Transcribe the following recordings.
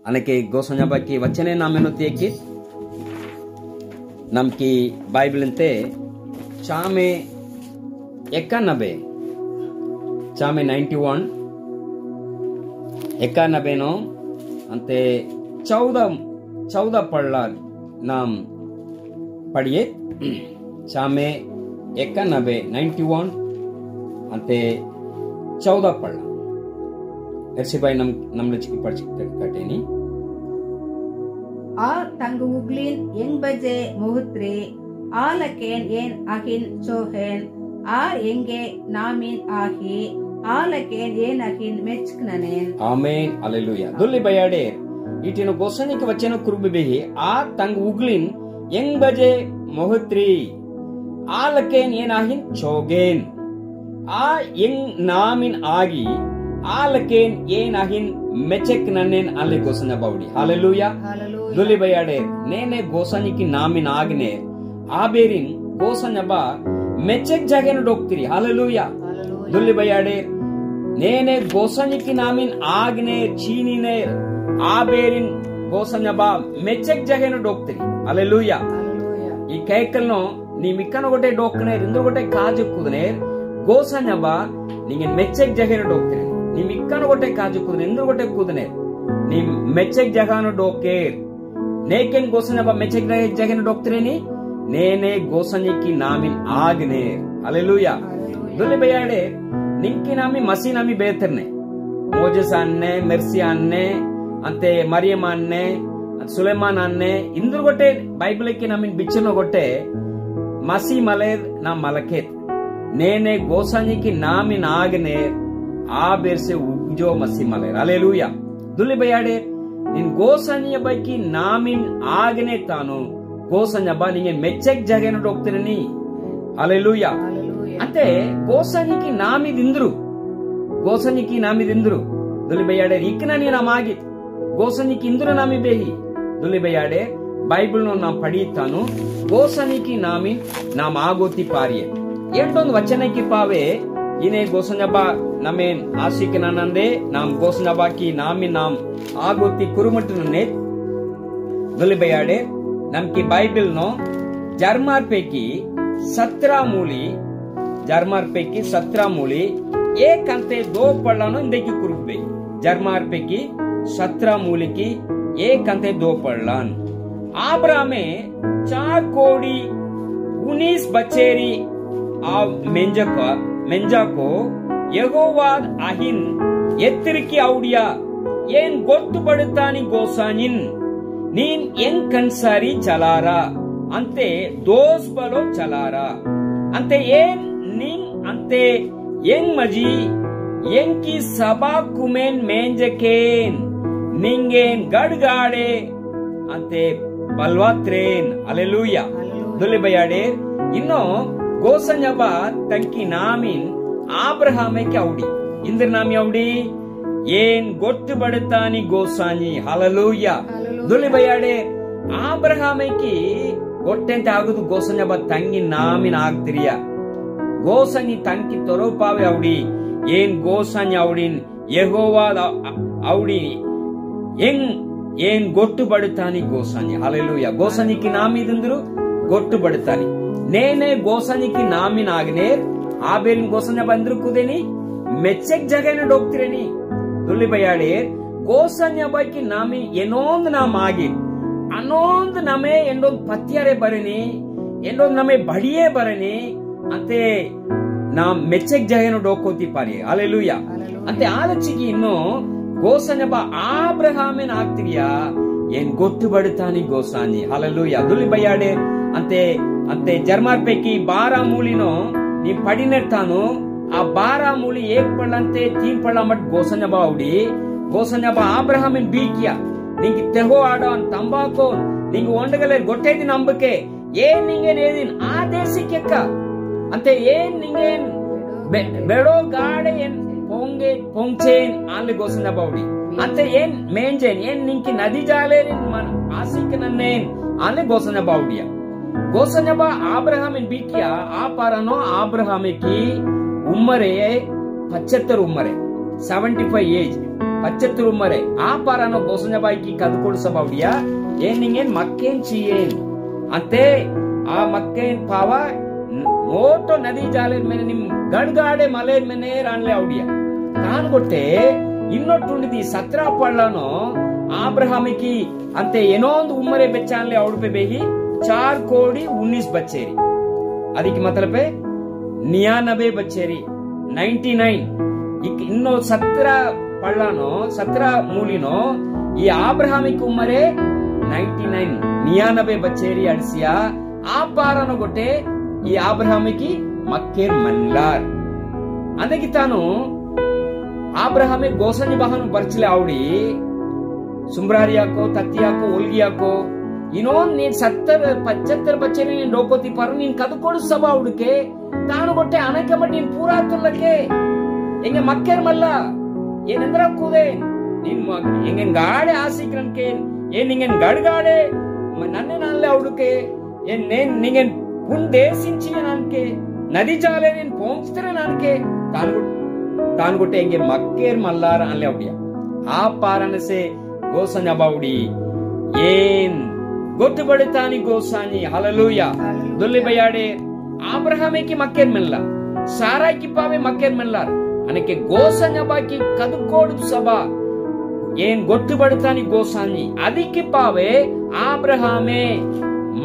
అనకే గోసంజబాకి వచ్చనే నామెను తేకి నమ్కి Bible అంతే చామే 91 చామే 91 no अंते 14 पढ़ला नाम पढ़िए चामे 91 अंते 14 पढ़ला ऐसे भाई नम लचिकी पढ़ कटे नी आ तंग उगलिन यंग बजे मुहत्रे आलकेन येन अहिन चोहेन आर यंगे नामिन आही आलकेन येन अहिन मेचकननेन आमेन हालेलुया दुल्ली बयाडे इटिनो गोसनिक वचन कुरुबेही आ तंग उगलिन यंग बजे मुहत्रे आलकेन येन अहिन चोगेन आ यंग नामिन आगी आलकेन येन अहिन मेचकननेन अल्ले गोसन बावडी हालेलुया दुल्ली बयाडे नेने गोसनिकी नामिन आगने आबेरिन गोसन बा मेचक जगेन डोक्तिरी हालेलुया दुल्ली बयाडे नेने गोसनिकी नामिन आगने चीनीने आबेरिन गोसन बा मेचक जगेन डोक्तिरी हालेलुया ಈ ಕೈಕಲ್ನೋ ನೀ ಮಿಕ್ಕನ ಗೊಟೆ ಡೋಕ್ನೆ ಇಂದ್ರ ಗೊಟೆ ಕಾಜು ಕುದನೆ ಗೋಸನ ಬಾ ನಿಂಗೆ ಮೆಚ್ಚೆಕ್ ಜಗನ ಡೋಕ್ತಿರಿ ನೀ ಮಿಕ್ಕನ ಗೊಟೆ ಕಾಜು ಕುದನೆ ಇಂದ್ರ ಗೊಟೆ ಕುದನೆ ನೀ ಮೆಚ್ಚೆಕ್ ಜಗನ ಡೋಕೆ नेकेन गोसन बा मेचेक जगन डॉक्टरेनी नेने गोसनिकी नामिन आगने हालेलुया दुल्ले बयाडे निंकी नामी मसी नामी बेहतरने मोजेस अन्ने मेर्सी अन्ने अंते मरियम अन्ने सुलेमान अन्ने इंदुर गोटे बाइबल की नामिन बिच्छनो गोटे मसी मलेर ना मलकेत नेने गोसनिकी नामिन आगने आ बेर से उगजो मसी मलेर हालेलुया दुल्ले बयाडे ನಿನ್ ಗೋಸನಿಯ ಬೈಕಿ ನಾಮಿನ್ ಆಗನೆ ತಾನು ಗೋಸನ ಬಾ ನಿಂಗೆ ಮೆಚ್ಚೆಕ್ ಜಗನ ಹೋಗ್ತಿರನಿ ಹಾಲೆಲೂಯಾ ಅಂತೆ ಗೋಸನಿಕಿ ನಾಮಿದಿಂದ್ರು ದುಲಿ ಬಯ್ಯಾಡೆ ಇಕ್ಕನ ನೀ ನಮಾಗಿತ್ ಗೋಸನಿಕಿ ಇಂದ್ರು ನಾಮಿ ಬೇಹಿ ದುಲಿ ಬಯ್ಯಾಡೆ ಬೈಬಲ್ ನಾ ಪಡೀತಾನು ಗೋಸನಿಕಿ ನಾಮಿನ್ ನಾಮ್ ಆಗೋತಿ ಪಾರಿಯೆ ಎಂಟೊಂದು ವಚನಕ್ಕೆ ಪಾವೆ इने गोसनबा नमेन आशिक ननंदे नाम गोसनबा की नामी नाम आगोती कुरुमटने दुल्ली बयाडे नम की बाइबल नो जर्मार पैकी 17 मूली एक अंते 2 पढ़लानो इंदे की कुरुबे जर्मार पैकी 17 मूली की एक अंते 2 पढ़लान आब्रामे 4 कोड़ी 19 बचेरी आ मेंजाको यहोवाद अहिन एत्तिरिकी औडिया ಏನ್ ಗೊತ್ತು ಪಡುತ್ತಾನಿ ಗೋಸಾನಿನ್ ನೀನ್ ಎಂಗ್ ಕನ್ಸಾರಿ ಚಲಾರಾ ಅಂತೆ ದೋಸ್ ಬಲೋ ಚಲಾರಾ ಅಂತೆ ಏನ್ ನಿಂಗ್ ಅಂತೆ ಎಂಗ್ ಮಜಿ ಎಂಕಿ ಸಭಾ ಕುಮೇನ್ ಮೇಂಜಕೇನ್ ನಿಂಗೇನ್ ಗಡ್ಗಾಡೆ ಅಂತೆ ಬಲ್ವಾತ್ರೇನ್ ಅಲೆಲೂಯಾ ದುಲಿ ಬಯಾಡೆ ಇನ್ನು गोसंजब तंकी नामिन आब्रहामे के औडी इंद्र नामी औडी ಏನ್ ಗೊತ್ತು ಬಡತಾನಿ ಗೋಸಾನಿ ಹಾಲೆಲೂಯಾ ದುಲಿ ಬಯಾಡೆ ಆಬ್ರಹಾಮೇಕಿ ಗೊಟ್ಟೆಂತ ಆಗುದು ಗೋಸಂಜಬ ತಂಗಿ ನಾಮಿನ ಆಗ್ತಿರಿಯ ಗೋಸನಿ ತಂಕಿ ತೊರೋಪಾವೆ ಔಡಿ ಏನ್ ಗೋಸಾನಿ ಔಡಿನ್ ಯೆಹೋವಾದ ಔಡಿ ಏನ್ ಗೊತ್ತು ಬಡತಾನಿ ಗೋಸಾನಿ ಹಾಲೆಲೂಯಾ ಗೋಸನಿಕಿ ನಾಮಿದಿಂದ್ರು ಗೊತ್ತು ಬಡತಾನಿ నేనే గోసనికి నామిన ఆగనే ఆబేలిన్ గోసన బంద్రు కుదేని మెచ్చెక్ జగన డోక్తిరేని దుల్లి బయాడే గోసన్య బైకి నామి ಏನೊಂದು ನಾಮ ಆಗಿ ಅನ್ನೊಂದು ನಮೆ ಎಂಡೊಂದು ಪತ್ಯಾರೆ ಬರನಿ ಎಂಡೊಂದು ನಮೆ ಬಡಿಯೇ ಬರನಿ ಅಂತೆ ನಾ ಮೆಚ್ಚೆಕ್ ಜಗನ ಡೋಕೋತಿ ಪಾರಿ ಹಾಲೆಲೂಯಾ ಅಂತೆ ಆಲಚಿಗಿ ಇನ್ನು ಗೋಸನ್ಯ ಬಾ ಆಬ್ರಹಾಮೇನ ಆಗ್ತಿರಿಯಾ ಏನ್ ಗೊತ್ತು ಬಡುತ್ತಾನಿ ಗೋಸಾನಿ ಹಾಲೆಲೂಯಾ ದುಲ್ಲಿ ಬಯಾಡೆ ಅಂತೆ अंते जर्मार पैकी 12 मूलिनो नी पढ़िनेर्तानु आ 12 मूली एक पढ़लंते 3 पढ़ला मट गोसंजबा औडी गोसंजबा आब्रहामिन बीकिया निंगे तेहो आडोन तंबाको निंगे ओंडगले गोट्टेदि नंबके ಏನ್ ನಿಂಗೇನ್ ಏದಿನ್ ಆದೇಶಕ್ಕೆಕ್ಕ ಅಂತೆ ಏನ್ ನಿಂಗೇನ್ ಬೆಡೋ ಗಾಡೆ ಏನ್ ಪೊಂಗೆ ಪೊಂಚೇನ್ ಆಲೆ ಗೋಸಂಜಬಾ औडी ಅಂತೆ ಏನ್ ಮೇಂಜೇನ್ ಏನ್ ನಿಂಕಿ ನದಿ ಜಾಲೇರಿನ್ ಮನ್ ಆಸಿಕನನ್ನೇನ್ ಆಲೆ ಗೋಸಂಜಬಾ औडिया गोसंजबा आब्रहामिन बीकिया आ पारानो आब्रहामे की उम्र है 75 उम्र है 75 as paccetur ummare aaparano gosanya baiki kadukodu sabawdiya ningen makken ciyen ante aa makken pawa moto nadi jalen mene nim gadgade malen mene ranle awdiya taan gotte innotundidi satra pallano abrahamiki ante enond ummare bechanle awdupe behi 4 कोड़ी 19 बच्चेरी ಅದಕ್ಕೆ मतलब 99 ಬಚ್ಚೇರಿ 99 ಇನ್ನು 17 ಪಳ್ಳಾನೋ 17 ಮೂಲಿನೋ ಈ ಆಬ್ರಹಾಮಿಕ್ ಉಮ್ಮರೆ 99 ಬಚ್ಚೇರಿ ಅಡ್ಸಿಯಾ ಆ ಪಾರನ ಗೊಟ್ಟೆ ಈ ಆಬ್ರಹಾಮಿಕಿ ಮಕ್ಕೇರ್ ಮನ್ಲಾರ್ ಅದಕ್ಕೆ ತಾನು ಆಬ್ರಹಾಮೆ ಗೋಸಂಜಿ ಬಹನು ಬರ್ಚಲೆ ಆವಡಿ ಸುಮ್ರಾರಿಯಾಕೋ ತತ್ತಿಯಾಕೋ ಒಲ್ಗಿಯಾಕೋ ಇನ್ನೊಂದ್ ನೀನ್ 70-75 ಬಚ್ಚೆ ನೀನ್ ಡೋಕೋತಿ ಪರ ನೀನ್ ಕದ್ಕೊಡು ಸಭಾ ಹುಡುಕೆ ತಾನು ಕೊಟ್ಟೆ ಅನಕ ಮಟ್ಟಿ ನೀನ್ ಪೂರಾ ತುಲ್ಲಕ್ಕೆ ಹೆಂಗೆ ಮಕ್ಕೇರ್ ಮಲ್ಲ ಏನಂದ್ರ ಕೂದೆ ನೀನ್ ಹೆಂಗೆ ಗಾಡೆ ಆಸಿಕ್ರನ್ಕೆ ಏನ್ ನಿಂಗೆ ಗಡ್ಗಾಡೆ ನನ್ನೆ ನಾನ್ಲೆ ಹುಡುಕೆ ಏನ್ ನಿಂಗೆ ಪುನ್ ದೇಸಿಂಚಿ ನಾನ್ಕೆ ನದಿ ಜಾಲೆ ನೀನ್ ಪೋಂಚ್ತಾರೆ ನಾನ್ಕೆ ತಾನು ಕೊಟ್ಟೆ ಹೆಂಗೆ ಮಕ್ಕೇರ್ ಮಲ್ಲಾರ ಅಲ್ಲೇ ಹುಡಿಯ ಆ ಪಾರನಸೆ ಗೋಸಂಜ ಬಾವುಡಿ ಏನ್ ಗೊತ್ತು ಬಡಿತಾನಿ ಗೋಸಾನಿ ಹಲಲೂಯ ದೊಲ್ಲಿ ಬಯಾಡೆ ಆಬ್ರಹಾಮೇಕಿ ಮಕ್ಕೇರ್ ಮೆಲ್ಲ ಸಾರಾಕಿ ಪಾವೆ ಮಕ್ಕೇರ್ ಮೆಲ್ಲಾರ್ అనకే గోసంజ బాకి కదుకోడు సభ ఏం గొట్టు బడితాని గోసాని అదికి పావే ఆబ్రహామే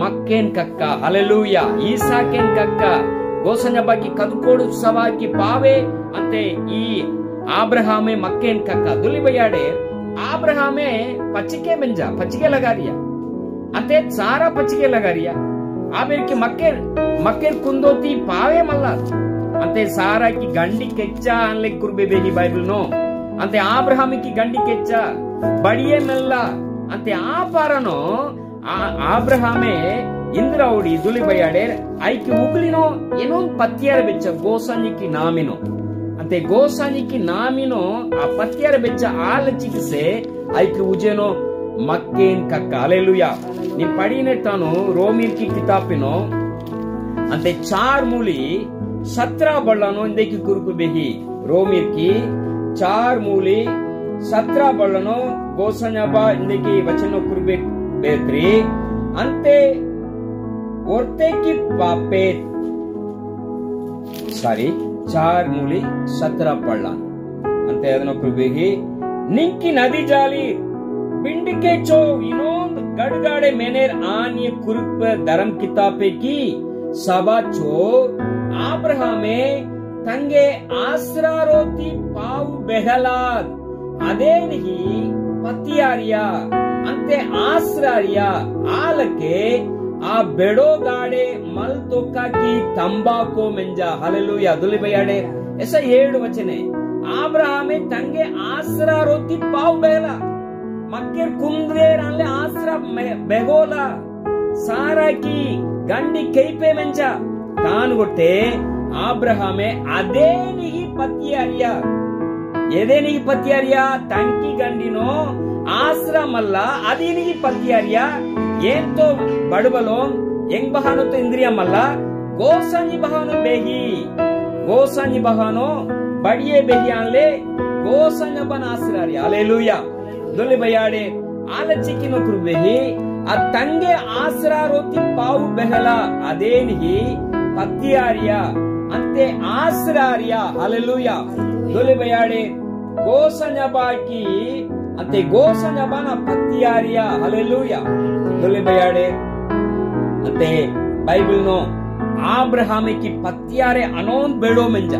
మక్కేన్ కక్క హల్లెలూయా ఈసాకేన్ కక్క గోసంజ బాకి కదుకోడు సభకి పావే అంటే ఈ ఆబ్రహామే మక్కేన్ కక్క దులి బయాడే ఆబ్రహామే పచ్చికే మెంజా పచ్చికే లగారియా అంటే సారా పచ్చికే లగారియా ఆమెకి మక్కేర్ కుందోతి పావే మల్లా అంటే సారాకి గండి కెచ్చా అన్లే కుర్బేబేహి బైబిల్ నో అంటే ఆబ్రహామికి గండి కెచ్చా బడియే మెల్ల అంటే ఆ పారనో ఆబ్రహామే ఇంద్రౌడి దులిబయాడే ఐకి ఉగులినో ಏನೋ ಪತ್ಯಾರ ಬೆಚ್ಚ ಗೋಸಾನಿಕಿ ನಾಮಿನೋ అంటే ಗೋಸಾನಿಕಿ ನಾಮಿನೋ ಆ ಪತ್ಯಾರ ಬೆಚ್ಚ ಆಲಚಿಕಿಸೆ ಐకి ಉಜೆನೋ మక్కేన్ కక్క హల్లెలూయా నీ పడినెట్టాను రోమీర్కి కితాబినో అంటే 4 మూలి 17 ಬಳ್ಳನು ಇಂದೆಕಿ ಕುರುಕು ಬೆಹಿ रोमीर्की 4 ಮೂಲಿ 17 ಬಳ್ಳನು ಗೋಸನ್ಯಬ ಇಂದೆಕಿ ವಚನ ಕುರುಬೆ ಬೇತ್ರಿ ಅಂತೆ ಒರ್ತೆಕಿ ಪಾಪೆ ಸಾರಿ 4 ಮೂಲಿ 17 ಬಳ್ಳ ಅಂತೆ ಅದನ್ನ ಕುರುಬೆಹಿ ನಿಂಕಿ ನದಿ ಜಾಲಿ बिंडिके चो इनोंद गड़गाड़े मेनेर आनी कुरुप धर्म किताबे की सभा चो आब्रहामे तंगे आसरारोती पाव बेहलाद अदेनिही पतियारिया अंते आसरारिया आलके आ बेड़ो गाड़े मल तोका की तंबाको मेंजा हालेलुया दुली बयाड़े ऐसा 7 वचने आब्रहामे तंगे आसरारोती पाव बेहला मक्केर कुंद्रे राले आसरा बेगोला सारा की गंडी कैपे मंचा तान गोटे आब्रहामे अदेनिही पतियारिया एदेनिही पतियारिया तंकी गंडिनो आसरा मल्ला अदेनिही पतियारिया एंतो बड़बलो ಎಂಗ್ ಬಹಾನೋ तो इंद्रिया मल्ला गोसानी बहानो बेही गोसानी बहानो बड़िए बेही आनले गोसानी बन आसरारी हालेलुया दुली बयाड़े आलचिकिनो कुरुबेही आ तंगे आसरारोती पाउ बेहला अदेनिही पतियारिया अंते आसरारिया हालेलुया दुली बयाड़े गोसन्यबाकी अंते गोसन्यबान पतियारिया हालेलुया दुली बयाड़े अंते बाइबल नो आब्रहामे की पतियारे अनोन बेड़ो मंजा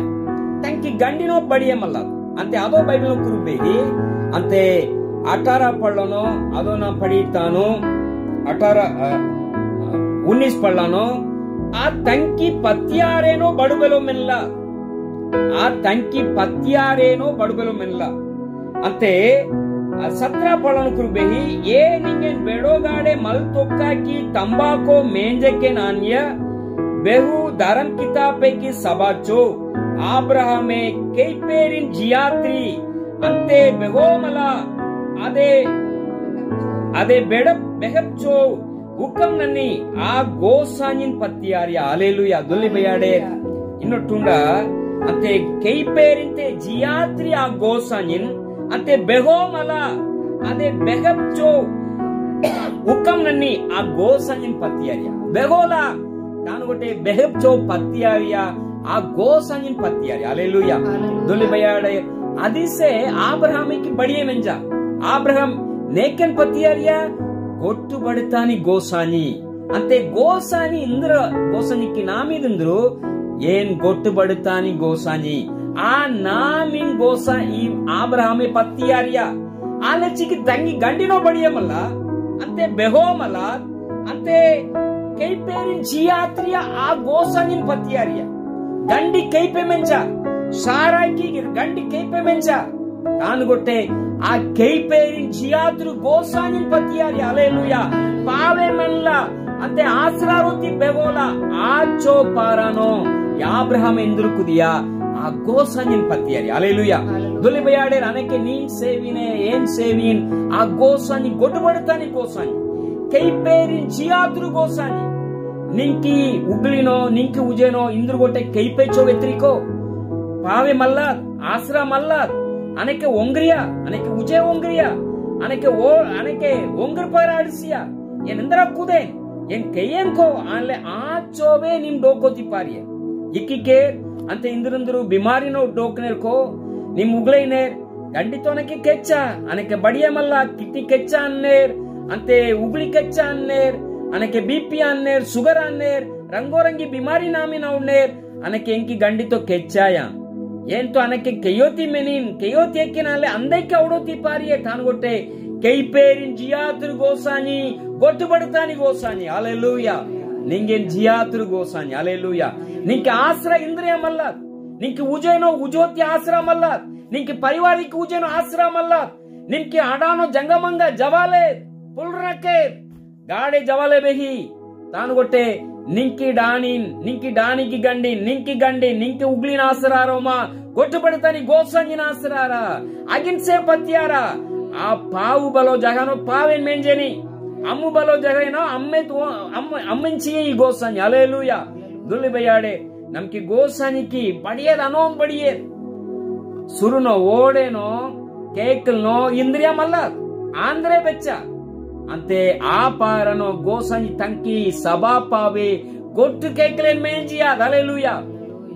तंकी गंडिनो बड़िए मल्ला अंते अदो बाइबल नो कुरुबेही अंते 18 पढ़लो अदो ना पढ़ीतानो 19 पढ़लानो आ तंकी पत्यारेनो बड़ुबेलो मिल्ला आ तंकी पत्यारेनो बड़ुबेलो मिल्ला अंते 17 पढ़लो कुरुबेही ये निंगे बेड़ोगाड़े मल तोक्का की तंबाको मेंजे के नान्य बेहू धर्म किताबे की सबाचो आब्रहामे कई पेरिन जियात्री अंते बेगोमला अदे बेड़ बेहब्चो हुकम नन्नी आ गोसानिन पत्तियारिया हालेलुया दुल्ली बयाड़े इन्नो टुंडा अंते कई पेरिंते जियात्री आ गोसानिन ಅಂತೆ ಬೆಗೋಮಲ ಅದೇ ಬೆಗಬ್ಚೋ ಉಕ್ಕಂ ನನ್ನಿ ಆ ಗೋಸಂಜಿನ ಪತ್ತಿಯಾರಿಯ ಬೆಗೋಲ ತಾನು ಗೊಟ್ಟೆ ಬೆಹಬ್ಚೋ ಪತ್ತಿಯಾರಿಯ ಆ ಗೋಸಂಜಿನ ಪತ್ತಿಯಾರಿಯ ಅಲ್ಲೆಲ್ಲೂಯ ದೊಲಿ ಬಯಾಡೆ ಅದಿಸೆ ಆಬ್ರಹಾಮಿకి ಬಡಿಯೆ ಮೆಂಜ ಆಬ್ರಹಾಂ నేకెన్ పత్తియారియా గొట్టు బడతాని గోసాని అంతే గోసాని ఇంద్ర గోసానికి నామీదంద్రు ఏన్ గొట్టు బడతాని గోసాని ఆ నామిన్ గోసా ఈ ఆబ్రహామే పత్తియారియా ఆలచికి తంగి గండినో బడియమల్ల అంతే బెహోమల అంతే కైపేరిన్ జియాత్రియా ఆ గోసానిన్ పత్తియారియా గండి కైపే మెంచ సారాకి గండి కైపే మెంచ తాను గొట్టే ఆ కైపేరిన్ జియాత్రు గోసానిన్ పత్తియారియా హల్లెలూయా పావే మల్ల అంతే ఆశ్రారోతి బెగోల ఆచో పారానో యాబ్రహాం ఎందుకుదియా ఆ గోసానిన్ పత్తియారియా హల్లెలూయా దొలిబయాడే అనకే నీన్ సేవినే ఏన్ సేవిన్ ఆ గోసాని గొడ్డుబడతాని గోసాని కైపేరిన్ జియాత్రు గోసాని నింకి ఉగ్లినో నింకి ఉజేనో ఇంద్రు గొట్టే కైపేచో వెత్రికో పావే మల్ల ఆశ్రా మల్ల అనಕ್ಕೆ ಒಂಗ್ರಿಯ అనಕ್ಕೆ ಉಜೆ ಒಂಗ್ರಿಯ అనಕ್ಕೆ ಒಂಗ್ರ ಪರಾಡಿಸಿಯ ಏನಂದ್ರ ಕುದೆ ಏನ್ ಕೈಯನ್ಕೋ ಅಲ್ಲೇ ಆಚೋವೆ ನಿಮ್ ಡೋಕೋತಿ ಪಾರಿಯ ಇಕ್ಕಿಕೆ ಅಂತ ಇಂದ್ರಂದ್ರು ಬಿಮಾರಿನೋ ಡೋಕನೇರ್ಕೋ ನಿಮ್ ಉಗ್ಲೈನೇರ್ ಗಂಡಿತೋನಕ್ಕೆ ಕೆಚ್ಚ అనಕ್ಕೆ ಬಡಿಯಮಲ್ಲ ಕಿಟ್ಟಿ ಕೆಚ್ಚ ಅನ್ನೇರ್ ಅಂತೆ ಉಗ್ಲಿ ಕೆಚ್ಚ ಅನ್ನೇರ್ అనಕ್ಕೆ ಬಿಪಿ ಅನ್ನೇರ್ ಶುಗರ್ ಅನ್ನೇರ್ ರಂಗೋರಂಗಿ ಬಿಮಾರಿ ನಾಮಿನ ಉಣ್ಣೇರ್ అనಕ್ಕೆ ಎಂಕಿ ಗಂಡಿತೋ ಕೆಚ್ಚಾಯ ఏంటో అనకి కెయోతి మెనిన్ కెయోతి ఎక్కినాలే అందైకి అవడోతి పారియే తానుగొట్టే కైపేరిన్ జియాతురు గోసాని గొట్టుబడతాని గోసాని హల్లెలూయా నింగేన్ జియాతురు గోసాని హల్లెలూయా నింకి ఆశ్ర ఇంద్రియమల్ల నింకి ఉజేనో ఉజోతి ఆశ్రమల్ల నింకి పరివారికి ఉజేనో ఆశ్రమల్ల నింకి అడానో జంగమంగ జవాలే పుల్రకే గాడే జవాలే బెహి తానుగొట్టే నింకి డానికి గండి నింకి ఉగ్లిన ఆసరారోమా గొట్టుబడతాని గోసంజిన ఆసరారా అగిన్సే పత్యారా ఆ పావు బలో జగనో పావేన్ మెంజని అమ్ము బలో జగనో అమ్మించి ఈ గోసంజి హల్లెలూయా దుల్లి బయాడే నమ్కి గోసంజికి బడియేర్ అనోం బడియేర్ సురునో ఓడేనో కేకల్నో ఇంద్రియమల్ల ఆంధ్రే బెచ్చ అంతే ఆ పారనో గోసంజి తంకి సభా పావే గొట్టు కేకలేన్ మేంజియా హల్లెలూయా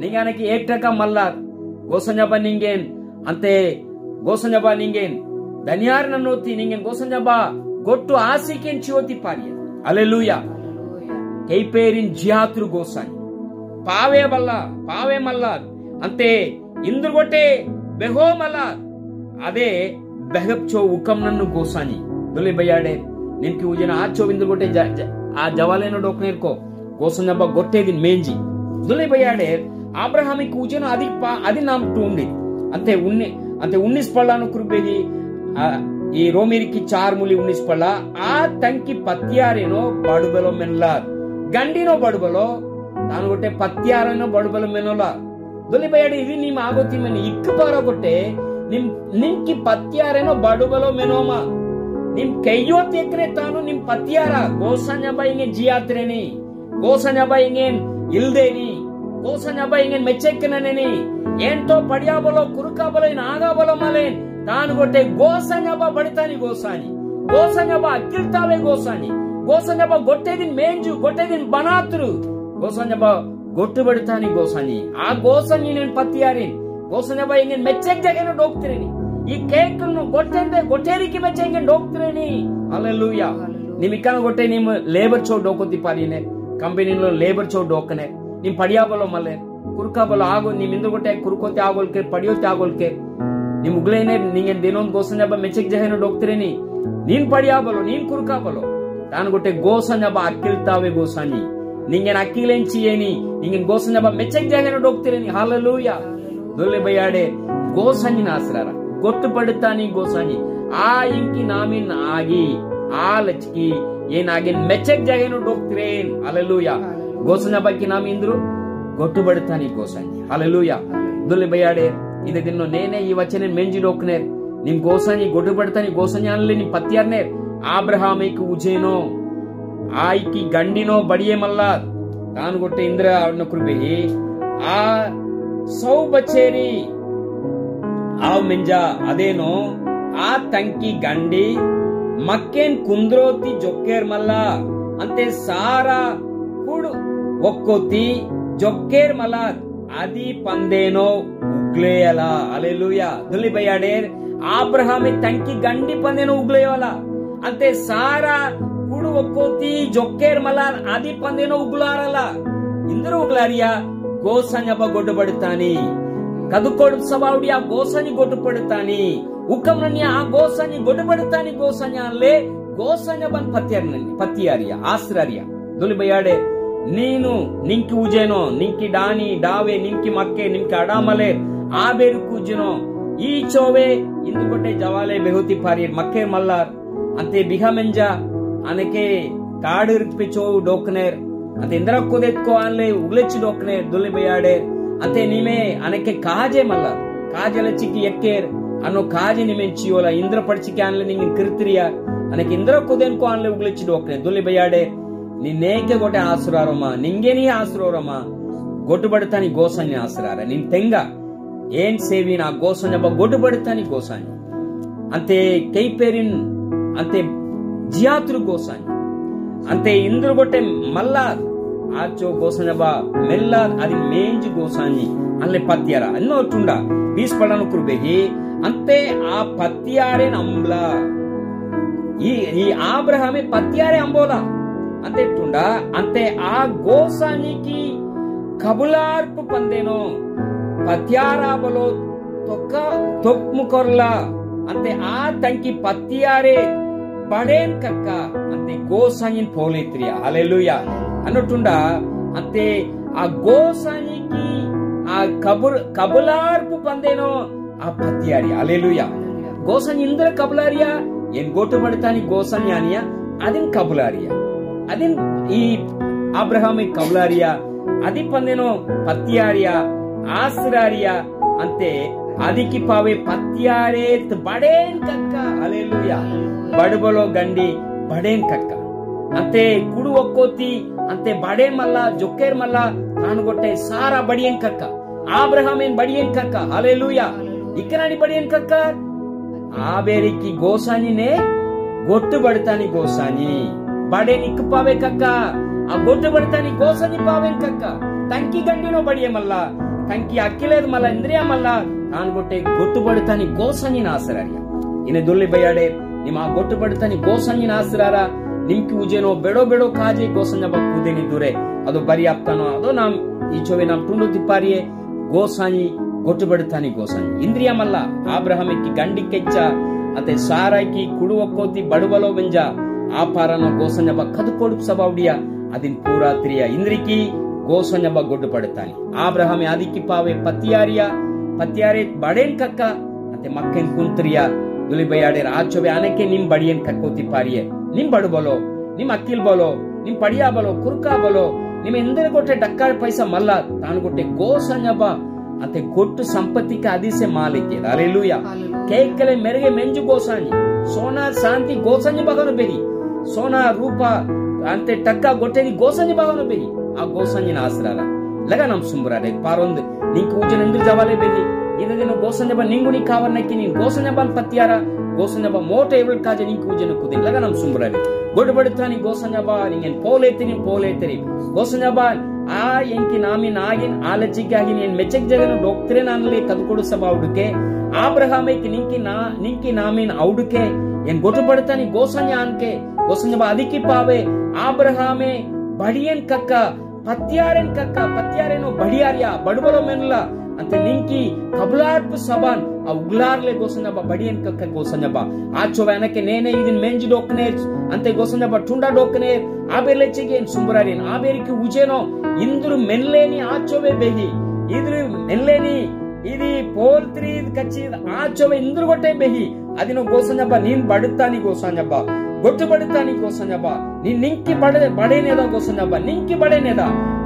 నిగానకి ఏక్టక మల్ల గోసంజబ నింగేన్ అంతే గోసంజబ నింగేన్ ధన్యార్ నన్నోతి నింగేన్ గోసంజబ గొట్టు ఆసికెన్ చియోతి పారియ హల్లెలూయా కైపేరిన్ జియాత్రు గోసంజి పావే మల్ల అంతే ఇంద్రు గొట్టే బెహో మల్ల అదే బెహబ్చో ఉకం నన్ను గోసంజి దొలి బయాడే నింకి ఉజన ఆచో ఇంద్రు గొట్టే ఆ జవాలేనో డోకనేర్కో గోసంజబ గొట్టేదిన్ మేంజి దొలి బయాడే ఆబ్రహామికి ఉజన అది నామటు ఉంది అంతే 19 పళ్ళాను కురుబేగి ఈ రోమిరికి 4 ಮೂಲಿ 19 ಪಳ್ಳ ಆ ತಂಕಿ ಪತ್ಯಾರೇನೋ ಬಡುಬಲೋ ಮೆನ್ಲ ಗಂಡಿನೋ ಬಡುಬಲೋ ತಾನು ಗೊಟ್ಟೆ ಪತ್ಯಾರೇನೋ ಬಡುಬಲೋ ಮೆನೋಲ ದೊಲಿ ಬಯಾಡಿ ಇದು ನಿಮ್ ಆಗೋತಿ ಮೆನ್ ಇಕ್ಕು ಪಾರ ಗೊಟ್ಟೆ ನಿಮ್ಕಿ ಪತ್ಯಾರೇನೋ ಬಡುಬಲೋ ಮೆನೋಮ ನಿಮ್ ಕೈಯೋ ತೆಕ್ರೆ ತಾನು ನಿಮ್ ಪತ್ಯಾರ ಗೋಸಂಜಬ ಹಿಂಗೆ ಜಿಯಾತ್ರೇನಿ ಗೋಸಂಜಬ ಹಿಂಗೇನ್ ಇಲ್ದೇನಿ ಗೋಸಂಜಬ ಹಿಂಗೇನ್ ಮೆಚ್ಚೆಕ್ಕನೇನಿ ఏంటో పడియాబలో కురుకాబలో నాగాబలో మలేన్ తాను కొట్టే గోసంజబ బడితాని గోసంజబ అక్కిల్తావే గోసంజబ గొట్టేదిన్ మేంజు గొట్టేదిన్ బనాతురు గోసంజబ గొట్టు బడితాని గోసంజి ఆ గోసంజి నేను పత్తియారిన్ గోసంజబ ఇంగేన్ మెచ్చెక్ జగను డోక్తిరేని ఈ కేక్ ను గొట్టేరికి మెచ్చెంగే డోక్తిరేని హల్లెలూయా నిమికన గొట్టే నిమ్ లేబర్ చో డోకోతి పారినే కంపెనీలో లేబర్ చో డోకనే నిమ్ పడియాబలో మలే ಕುರುಕಾಬಲ ಆಗೋ ನಿಮ್ ಇಂದ್ರ ಗೊಟ್ಟೆ ಕುರುಕೋತೆ ಆಗೋಲ್ಕೆ ಪಡಿಯೋತೆ ಆಗೋಲ್ಕೆ ನಿಮ್ ಉಗ್ಲೇನೆ ನಿಂಗೆ ದಿನೊಂದು ಗೋಸಂಜಬ ಮೆಚ್ಚಕ್ ಜಹೇನು ಡೋಕ್ತಿರೇನಿ ನೀನ್ ಪಡಿಯಾಬಲೋ ನೀನ್ ಕುರುಕಾಬಲೋ ತಾನು ಗೊಟ್ಟೆ ಗೋಸಂಜಬ ಅಕ್ಕಿಲ್ತಾವೆ ಗೋಸಾನಿ ನಿಂಗೇನ್ ಅಕ್ಕಿಲೆಂಚಿ ಏನಿ ನಿಂಗೇನ್ ಗೋಸಂಜಬ ಮೆಚ್ಚಕ್ ಜಹೇನು ಡೋಕ್ತಿರೇನಿ ಹಲ್ಲೆಲೂಯಾ ದೊಲ್ಲೆ ಬಯಾಡೆ ಗೋಸಂಜಿನ ಆಸರಾರ ಗೊಟ್ಟು ಪಡುತ್ತಾನಿ ಗೋಸಾನಿ ಆ ಇಂಕಿ ನಾಮಿನ್ ಆಗಿ ಆ ಲಚ್ಕಿ ಏನಾಗಿನ್ ಮೆಚ್ಚಕ್ ಜಹೇನು ಡೋಕ್ತಿರೇನ್ ಹಲ್ಲೆಲೂಯಾ ಗೋಸಂಜಬಕ್ಕಿ ನಾಮಿ ಇಂದ್ರು గొట్టుబడతాని గోసంజి హల్లెలూయా దొల్లి బయాడే ఇది దిన్నో నేనే ఈ వచనే మెంజి డోకనేర్ నిమ్ గోసంజి గొట్టుబడతాని గోసంజి అనలే నిమ్ పత్యార్నేర్ ఆబ్రహామికి ఉజేనో ఆయికి గండినో బడియే మల్ల తాను గొట్టే ఇంద్ర అన్న కృబెహి ఆ సౌ బచేరి ಆವ್ ಮೆಂಜ ಅದೇನೋ ಆ ತಂಕಿ ಗಂಡಿ ಮಕ್ಕೇನ್ ಕುಂದ್ರೋತಿ ಜೊಕ್ಕೇರ್ ಮಲ್ಲ ಅಂತೆ ಸಾರ ಕುಡು ಒಕ್ಕೋತಿ ಜೊಕ್ಕೇರ್ ಮಲ್ಲ అది పందేనో ఉగ్లేయల హల్లెలూయా దులి బయాడేర్ అబ్రహామి తంకి గండి పందేనో ఉగ్లేయల అంతే సారా కుడు ఒక్కోతి జొక్కేర్ మల అది పందేనో ఉగ్లారల ఇందరు ఉగ్లారియా గోసంజబ గొడ్డుబడుతాని కదుకోడు సబావుడియా గోసని గొడ్డుపడుతాని ఉక్కమని ఆ గోసని గొడ్డుబడుతాని గోసన్యాలే గోసంజబన్ పత్యారియా ఆశ్రర్య దులి బయాడేర్ ನೀನು ನಿಂಕಿ ಉಜೇನೋ ನಿಂಕಿ ಡಾನಿ ಡಾವೆ ನಿಂಕಿ ಮಕ್ಕೆ ನಿಂಕಿ ಅಡಾಮಲೆ ಆ ಬೇರು ಕೂಜನೋ ಈ ಚೋವೆ ಇಂದುಕೊಟ್ಟೆ ಜವಾಲೆ ಬೆಹುತಿ ಪಾರಿ ಮಕ್ಕೆ ಮಲ್ಲಾರ್ ಅಂತೆ ಬಿಹಮೆಂಜ ಅನಕೆ ಕಾಡು ಇರ್ಪಿ ಚೋವು ಡೋಕ್ನೇರ್ ಅಂತೆ ಇಂದ್ರ ಕುದೆತ್ಕೋ ಅನ್ಲೆ ಉಗ್ಲೆಚ್ಚಿ ಡೋಕ್ನೇರ್ ದುಲಿ ಬಯಾಡೇರ್ ಅಂತೆ ನಿಮೆ ಅನಕೆ ಕಾಜೆ ಮಲ್ಲಾರ್ ಕಾಜೆಲ ಚಿಕ್ಕಿ ಎಕ್ಕೇರ್ ಅನ್ನೋ ಕಾಜೆ ನಿಮೆಂಚಿಯೋಲ ಇಂದ್ರ ಪಡ್ಚಿಕೆ ಅನ್ಲೆ ನಿಂಗೆ ಕಿರ್ತಿರಿಯ ಅನಕೆ ಇಂದ್ರ ಕುದೆನ್ಕೋ ಅನ್ಲೆ ಉಗ್ಲೆಚ್ಚಿ ಡೋಕ್ನೇರ್ ದುಲಿ ಬಯಾಡೇರ್ నిన్నేకే గొట్టే ఆసురారమ్మా నింగే నీ ఆసురోరమ్మా గొట్టుబడతాని గోసాన్ని ఆసురార నిన్ తెంగ ఏం సేవి నా గోసాన్ని గొట్టుబడతాని గోసాన్ని అంతే కైపేరిన్ అంతే జియాతురు గోసాన్ని అంతే ఇందురు గొట్టే మల్లా ఆచో గోసాన్ని మెల్ల అది మేంజి గోసాన్ని అల్లే పత్యార అన్నో టుండ బీస్పడను కుర్బెగి అంతే ఆ పత్యారే అంబ్లా ఈ ఆబ్రహామే పత్యారే అంబోలా అంతేటుండా అంతే ఆ గోసానికి కబులార్పు పందేనో పత్యారాబలో తొక్ముకొర్లా అంతే ఆ తంకి పత్యారే పడేన్ కక్క అంతే గోసానిన్ పోలేత్రియా హల్లెలూయా అన్నట్టుండా అంతే ఆ గోసానికి ఆ కబులార్పు పందేనో ఆ పత్యారి హల్లెలూయా గోసాని ఇంద్ర కబులారియా ఏం గొట్టుబడతాని గోసాని అనియా అదిన్ కబులారియా అది ఈ అబ్రహామి కబులారియా అది పందేనో పత్యారియా ఆశ్రారియా అంతే అదికి పావే పత్యారే బడేన్ కక్క హల్లెలూయా బడుబలో గండి బడేన్ కక్క అంతే కుడు ఒక్కోతి అంతే బడేన్ మల్ల జొక్కేర్ మల్ల తానుగొట్టే సారా బడియన్ కక్క అబ్రహామేన్ బడియన్ కక్క హల్లెలూయా ఇక్కనని బడియన్ కక్క ఆబేరికి గోసానినే గొట్టుబడతాని గోసాని బడే నిక్కు పావే కక్క ఆ గొడ్డు పడతాని గోసని పావే కక్క ತಂಕಿ ಗಂಡಿನೋ ಬಡಿಯ ಮಲ್ಲ ತಂಕಿ ಅಕ್ಕಿಲೇದು ಮಲ್ಲ ಇಂದ್ರಿಯ ಮಲ್ಲ ನಾನು ಗೊಟ್ಟೆ ಗೊತ್ತು ಬಡತಾನಿ ಗೋಸಂಜಿನ ಆಸರಾರಿಯ ಇನ್ನು ದುಲ್ಲಿ ಬಯ್ಯಾಡೆ ನಿಮ್ಮ ಆ ಗೊತ್ತು ಬಡತಾನಿ ಗೋಸಂಜಿನ ಆಸರಾರ ನಿಮ್ಕಿ ಉಜೇನೋ ಬೆಡೋ ಬೆಡೋ ಕಾಜಿ ಗೋಸಂಜ ಬಕ್ಕುದೇನಿ ದೂರೆ ಅದು ಬರಿ ಆಗ್ತಾನೋ ಅದೋ ನಾಮ್ ಈ ಚೋವೆ ನಾಮ್ ಟುಂಡು ತಿಪ್ಪಾರಿಯೇ ಗೋಸಾಂಜಿ ಗೊತ್ತು ಬಡತಾನಿ ಗೋಸಂಜಿ ಇಂದ್ರಿಯ ಮಲ್ಲ ಆಬ್ರಹಾಮಿಕ್ಕಿ ಗಂಡಿ ಕೆಚ್ಚ ಅತೆ ಸಾರಾಯ್ಕಿ ಕುಡು ಒಕ್ಕೋತಿ ಬಡುಬಲೋ ಬೆಂಜ ಆಪಾರನೋ ಗೋಸಂಜ ಕದು ಕೊಡುಪ್ ಸಬಾವುಡಿಯ ಅದಿನ್ ಪೂರಾತ್ರಿಯ ಇಂದ್ರಿಕಿ ಗೋಸಂಜ ಗೊಡ್ಡು ಪಡುತ್ತಾನೆ ಆಬ್ರಹಾಮಿ ಆದಿಕ್ಕಿ ಪಾವೆ ಪತ್ಯಾರೆ ಬಡೇನ್ ಕಕ್ಕ ಅಂತೆ ಮಕ್ಕನ್ ಕುಂತ್ರಿಯ ದುಲಿ ಬಯ್ಯಾಡೇರ ಆಚೋವೆ ಆನಕ್ಕೆ ನಿಮ್ ಬಡಿಯನ್ ಕಕ್ಕೋತಿ ಪಾರಿಯೆ ನಿಮ್ ಬಡು ಬಲೋ ನಿಮ್ ಅಕ್ಕಿಲ್ ಬಲೋ ನಿಮ್ ಪಡಿಯಾ ಬಲೋ ಕುರ್ಕಾ ಬಲೋ ನಿಮ್ ಎಂದರೆ ಗೊಟ್ಟೆ ಡಕ್ಕಾಳ ಪೈಸಾ ಮಲ್ಲ ತಾನು ಗೊಟ್ಟೆ ಗೋಸಂಜ ಅಂತೆ ಗೊಟ್ಟು ಸಂಪತ್ತಿಗೆ ಅದಿಸೆ ಮಾಲಿಕೆ ಹಲ್ಲೆಲೂಯಾ ಕೇಕಲೆ ಮೆರೆಗೆ ಮೆಂಜು ಗೋಸಾಂಜಿ ಸೋನಾ ಶಾಂತಿ ಗೋಸಂಜ ಬಗನು ಬೆರಿ ಸೋನಾ ರೂಪ ಅಂತೆ ಟಕ್ಕ ಗೊಟ್ಟೆದಿ ಗೋಸಂಜ ಬಗನು ಬೆರಿ ಆ ಗೋಸಂಜಿನ ಆಸರಾರ ಲಗ ನಮ್ ಸುಂಬರಾಡೆ ಪಾರೊಂದು ನಿಂಕ ಊಜನ ಎಂದ್ರು ಜವಾಲೆ ಬೆರಿ ಇದನ್ನು ಗೋಸಂಜ ನಿಂಗುನಿ ಕಾವರ್ನಕ್ಕೆ ನೀನ್ ಗೋಸಂಜ ಪತ್ಯಾರ ಗೋಸಂಜ ಮೋಟ ಎವಳ್ ಕಾಜ ನಿಂಕ ಊಜನ ಕುದಿ ಲಗ ನಮ್ ಸುಂಬರಾಡೆ ಗೊಡ್ಡು ಬಡುತ್ತಾನಿ ಗೋಸಂಜ ನಿಂಗೆನ್ ಪೋಲೇತಿರಿ ಗೋಸಂಜ ಆ ಎಂಕಿ ನಾಮಿನ್ ಆಗಿನ್ ಆಲಚಿಗಾಗಿ ನೀನ್ ಮೆಚ್ಚಕ್ ಜಗನ ಡೋಕ್ಟ್ರೆ ನಾನಲ್ಲಿ ಕದ್ಕೊಡು ಸಭಾ ಹುಡುಕೆ ಆಬ್ರಹಾಮೈಕ್ ನಿಂಕಿ ನಾಮಿನ್ ಔಡುಕೆ ಏನ್ ಗೊಟ್ಟು ಬಡುತ್ತಾನಿ ಗೋಸಂಜ ಅನ್ಕೆ ಗೋಸಂಜ ಅದಿಕ್ಕಿ ಪಾವೆ ಆಬ್ರಹಾಮೆ ಬಡಿಯನ್ ಕಕ್ಕ ಪತ್ಯಾರೆನ್ ಕಕ್ಕ ಪತ್ಯಾರೇನೋ ಬಡಿಯಾರ್ಯ ಬಡುಬಲೋ ಮೆನ್ಲ ಅಂತ ನಿಂಕಿ ಕಬಲಾರ್ಪು ಸಬಾನ್ ಆ ಉಗ್ಲಾರ್ಲೆ ಗೋಸಂಜ ಬಡಿಯನ್ ಕಕ್ಕ ಗೋಸಂಜ ಆಚೋವೆ ಅನಕ್ಕೆ ನೇನೆ ಇದನ್ ಮೆಂಜಿ ಡೋಕ್ನೆ ಅಂತೆ ಗೋಸಂಜ ಟುಂಡ ಡೋಕ್ನೆ ಆಬೇಲೆಚ್ಚಿಗೆ ಏನ್ ಸುಂಬರಾರಿನ್ ಆಬೇರಿಕೆ ಉಜೇನೋ ಇಂದ್ರು ಮೆನ್ಲೇನಿ ಆಚೋವೆ ಬೆಹಿ ಇದ್ರು ಮೆನ್ಲೇನಿ ఇది పోల్త్రి కచ్చి ఆచోవే ఇంద్రు గొట్టే బెహి అదినో గోసంజబ్బ ನೀನ್ ಬಡುತ್ತಾನಿ ಗೋಸಂಜಬ್ಬ ಗೊಟ್ಟು ಬಡುತ್ತಾನಿ ಗೋಸಂಜಬ್ಬ ನೀನ್ ನಿಂಕಿ ಬಡೇನೇದ ಗೋಸಂಜಬ್ಬ ನಿಂಕಿ ಬಡೇನೇದ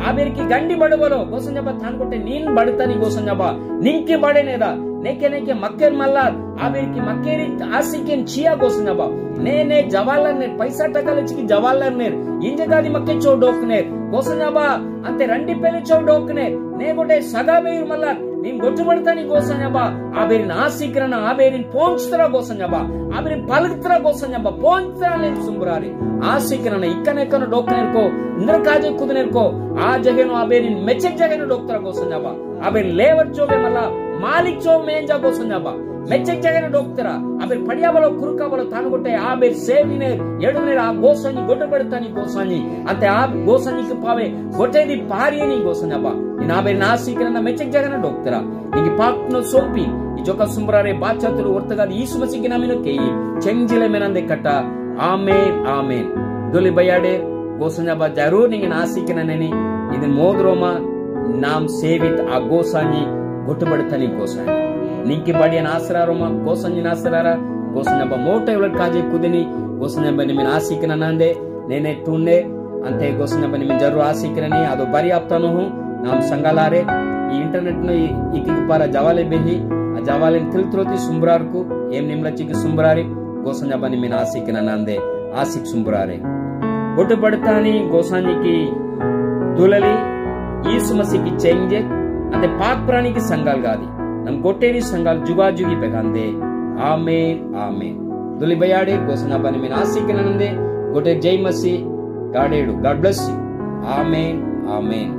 ಆಬೇರಿಕಿ ಗಂಡಿ ಬಡುವಲೋ ಗೋಸಂಜಬ್ಬ ತಾನ್ ಕೊಟ್ಟೆ ನೀನ್ ಬಡುತ್ತಾನಿ ಗೋಸಂಜಬ್ಬ ನಿಂಕಿ ಬಡೇನೇದ నేకే మక్కేర్ మల్లా ఆబేరికి మక్కేరి ఆసికేన్ చియా గోసంజబ్బ నేనే జవాలర్ నేర్ పైసా టకాలచికి జవాలర్ నేర్ ఇంజగాది మక్కే చో డోక్నేర్ గోసంజబ్బ అంతే రండి పెలి చో డోక్నేర్ నే గొటే సగా బేర్ మల్లా nin gotubartani gosanyaba aberin asikirana aberin ponchtra gosanyaba aberin palgtra gosanyaba ponchtra len sumbrare asikirana ikkanekano doknerko ndrakaje kudunerko a jageno aberin mechek jageno doktra gosanyaba aberin lever jobe mala malik job menja gosanyaba mechek jageno doktra aberin padiyabalo kurukabalo tanugotte aber seviner edunner a gosani gotubartani gosani ante a gosani ke pave gotedi pariyeni gosanyaba ina aberin asikirana mechek jageno doktra ningi pakno sompi ijoka sumbrare bachatulu ortagadi Yesu Masih namino kei chengjile menande kata amen amen doli bayade gosanyaba jarur ningi asikina neni idin modroma nam sevit a gosani gotubartani gosani ninki badiyan asraroma gosani nasrara gosanyaba mota evlat kaje kudini gosanyaba nimin asikina nande nene tunne ante gosanyaba nimin jarur asikina ni ado bari aptano hu nam sangalare ఈ internet ను ఇకికి పార జవాలే బెహి ఆ జవాలెన్ తిల్త్రోతి సుంబ్రార్కు ఏం నిమ్లచికి సుంబ్రారి గోసంజాబని మిన ఆసికిన నందే ఆసిక్ సుంబ్రారే గొట్టు పడతాని గోసానికి దులలి యేసు మసీకి చెంగే అంటే పాక్ ప్రాణికి సంగాల్ గాది నమ్ గొట్టేని సంగాల్ జుగాజుగి పెగందే ఆమేన్ ఆమేన్ దులి బయాడే గోసంజాబని మిన ఆసికిన నందే గొట్టే జై మసీ గాడేడు God bless you amen amen